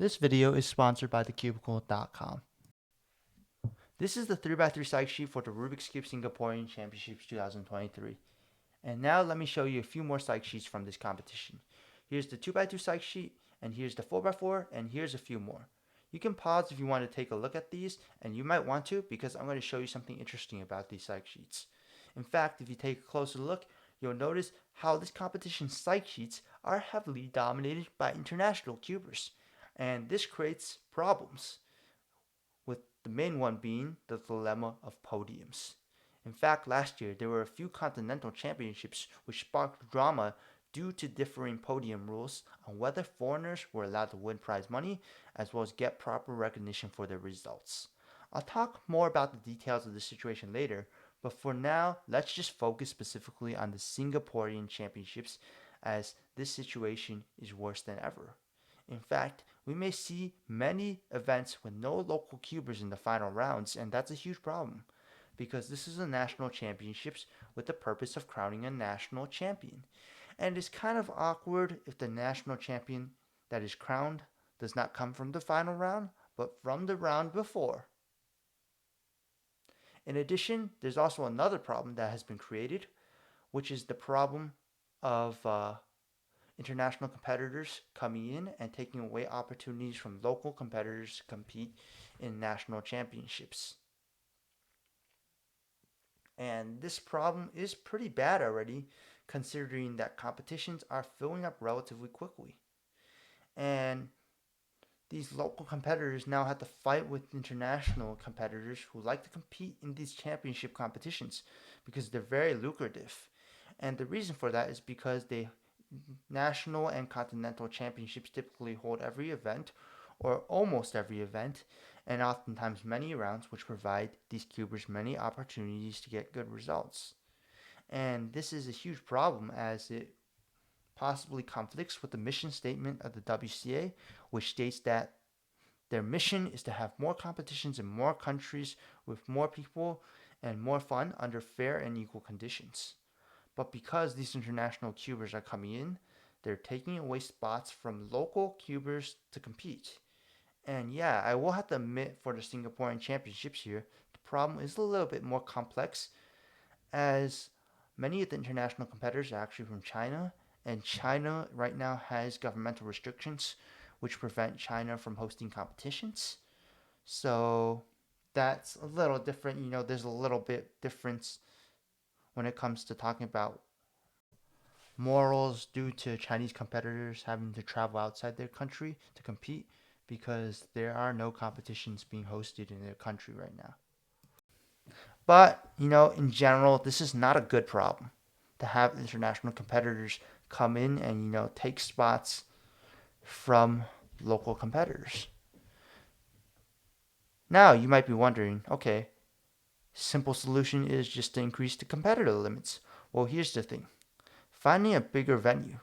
This video is sponsored by thecubicle.com. This is the 3x3 psych sheet for the Rubik's Cube Singaporean Championships 2023. And now let me show you a few more psych sheets from this competition. Here's the 2x2 psych sheet, and here's the 4x4, and here's a few more. You can pause if you want to take a look at these, and you might want to because I'm going to show you something interesting about these psych sheets. In fact, if you take a closer look, you'll notice how this competition's psych sheets are heavily dominated by international cubers. And this creates problems, with the main one being the dilemma of podiums. In fact, last year there were a few continental championships which sparked drama due to differing podium rules on whether foreigners were allowed to win prize money as well as get proper recognition for their results. I'll talk more about the details of the situation later, but for now, let's just focus specifically on the Singaporean championships as this situation is worse than ever. In fact, we may see many events with no local cubers in the final rounds, and that's a huge problem because this is a national championships with the purpose of crowning a national champion. And it's kind of awkward if the national champion that is crowned does not come from the final round, but from the round before. In addition, there's also another problem that has been created, which is the problem of international competitors coming in and taking away opportunities from local competitors to compete in national championships. And this problem is pretty bad already, considering that competitions are filling up relatively quickly. And these local competitors now have to fight with international competitors who like to compete in these championship competitions because they're very lucrative. And the reason for that is because the national and continental championships typically hold every event or almost every event, and oftentimes many rounds, which provide these cubers many opportunities to get good results. And this is a huge problem as it possibly conflicts with the mission statement of the WCA, which states that their mission is to have more competitions in more countries with more people and more fun under fair and equal conditions. But because these international cubers are coming in, they're taking away spots from local cubers to compete. And yeah, I will have to admit for the Singaporean championships here, the problem is a little bit more complex as many of the international competitors are actually from China, and China right now has governmental restrictions which prevent China from hosting competitions. So that's a little different. There's a little bit difference when it comes to talking about morals due to Chinese competitors having to travel outside their country to compete because there are no competitions being hosted in their country right now. But, in general, this is not a good problem to have international competitors come in and, take spots from local competitors. Now, you might be wondering, okay, simple solution is just to increase the competitor limits. Well, here's the thing. Finding a bigger venue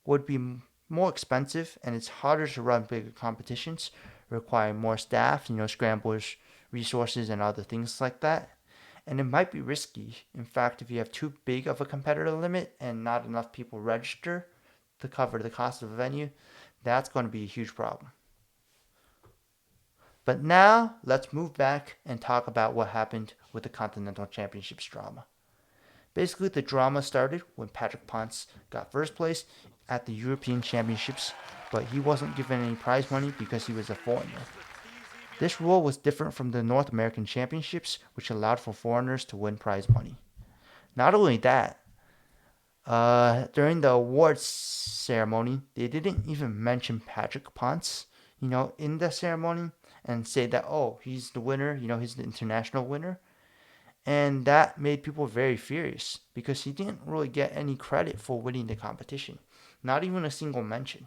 would be more expensive, and it's harder to run bigger competitions, requiring more staff, scramblers, resources, and other things like that. And it might be risky. In fact, if you have too big of a competitor limit and not enough people register to cover the cost of a venue, that's going to be a huge problem. But now, let's move back and talk about what happened with the Continental Championships drama. Basically, the drama started when Patrick Ponce got first place at the European Championships, but he wasn't given any prize money because he was a foreigner. This rule was different from the North American Championships, which allowed for foreigners to win prize money. Not only that, during the awards ceremony, they didn't even mention Patrick Ponce, in the ceremony and say that, oh, he's the winner, he's the international winner. And that made people very furious because he didn't really get any credit for winning the competition, not even a single mention.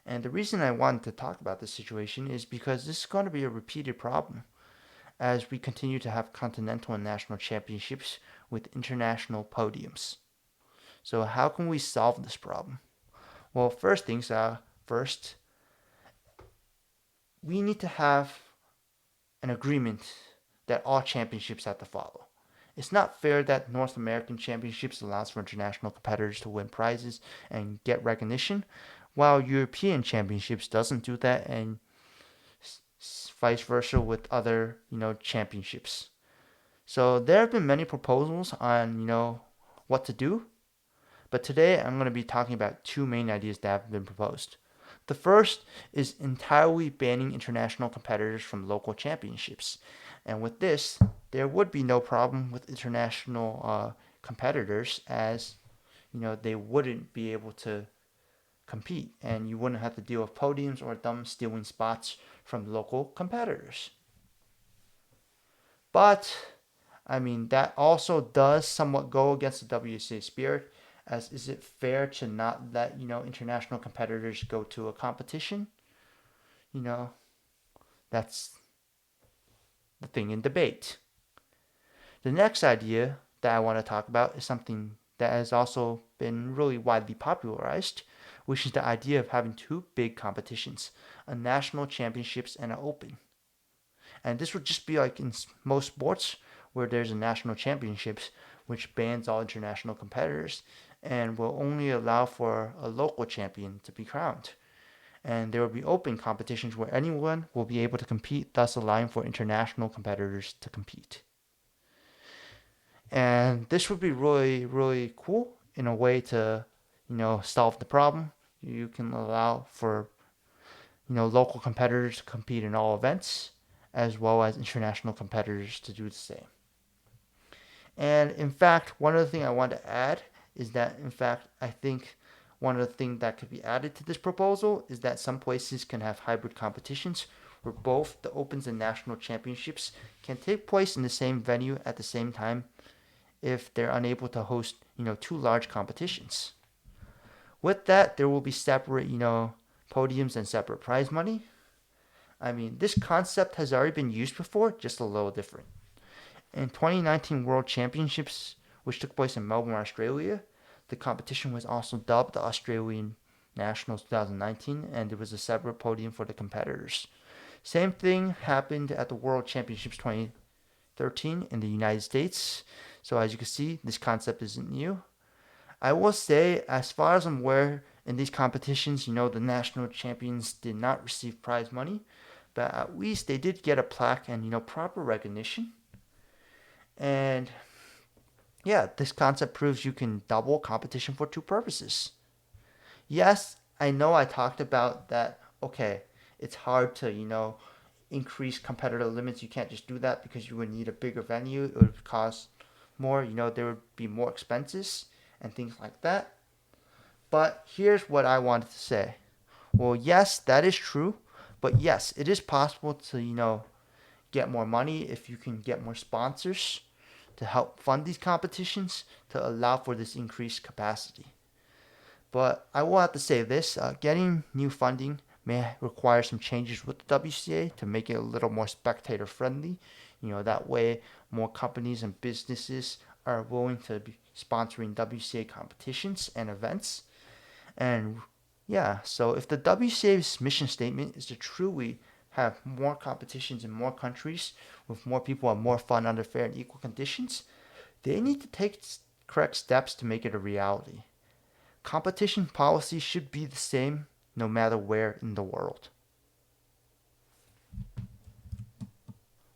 And the reason I wanted to talk about this situation is because this is going to be a repeated problem as we continue to have continental and national championships with international podiums. So how can we solve this problem? Well, first, we need to have an agreement that all championships have to follow. It's not fair that North American Championships allows for international competitors to win prizes and get recognition while European Championships doesn't do that, and vice versa with other, championships. So there have been many proposals on, what to do, but today I'm going to be talking about two main ideas that have been proposed. The first is entirely banning international competitors from local championships. And with this, there would be no problem with international competitors, as they wouldn't be able to compete, and you wouldn't have to deal with podiums or them stealing spots from local competitors. But I mean, that also does somewhat go against the WCA spirit, as is it fair to not let, international competitors go to a competition? You know, that's the thing in debate. The next idea that I want to talk about is something that has also been really widely popularized, which is the idea of having two big competitions, a national championships and an open. And this would just be like in most sports where there's a national championships, which bans all international competitors and will only allow for a local champion to be crowned. And there will be open competitions where anyone will be able to compete, thus allowing for international competitors to compete. And this would be really, really cool in a way to, solve the problem. You can allow for, local competitors to compete in all events, as well as international competitors to do the same. And in fact, one other thing I want to add is that, in fact, I think one of the things that could be added to this proposal is that some places can have hybrid competitions where both the Opens and national championships can take place in the same venue at the same time if they're unable to host, two large competitions. With that, there will be separate, podiums and separate prize money. I mean, this concept has already been used before, just a little different. In 2019 World Championships, which took place in Melbourne, Australia, the competition was also dubbed the Australian Nationals 2019, and there was a separate podium for the competitors. Same thing happened at the World Championships 2013 in the United States. So as you can see, this concept isn't new. I will say, as far as I'm aware, in these competitions, the national champions did not receive prize money, but at least they did get a plaque and, proper recognition. And yeah, this concept proves you can double competition for two purposes. Yes, I know I talked about that. Okay, it's hard to, increase competitor limits. You can't just do that because you would need a bigger venue. It would cost more, there would be more expenses and things like that. But here's what I wanted to say. Well, yes, that is true. But yes, it is possible to, get more money if you can get more sponsors to help fund these competitions to allow for this increased capacity. But I will have to say this, getting new funding may require some changes with the WCA to make it a little more spectator friendly. That way more companies and businesses are willing to be sponsoring WCA competitions and events. And yeah, so if the WCA's mission statement is to truly have more competitions in more countries with more people and more fun under fair and equal conditions, they need to take correct steps to make it a reality. Competition policy should be the same no matter where in the world.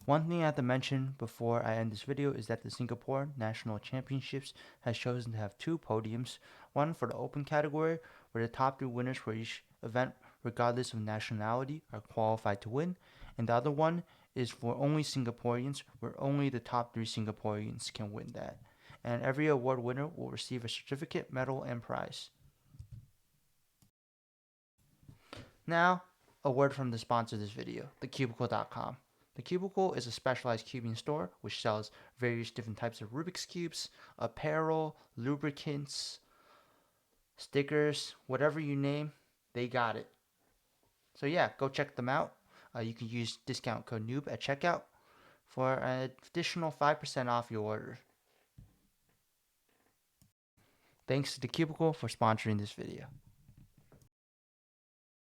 One thing I have to mention before I end this video is that the Singapore National Championships has chosen to have two podiums, one for the open category where the top three winners for each event regardless of nationality are qualified to win, and the other one is for only Singaporeans where only the top three Singaporeans can win that. And every award winner will receive a certificate, medal, and prize. Now, a word from the sponsor of this video, thecubicle.com. The Cubicle is a specialized cubing store which sells various different types of Rubik's Cubes, apparel, lubricants, stickers, whatever you name, they got it. So yeah, go check them out. You can use discount code NOOB at checkout for an additional 5% off your order. Thanks to The Cubicle for sponsoring this video.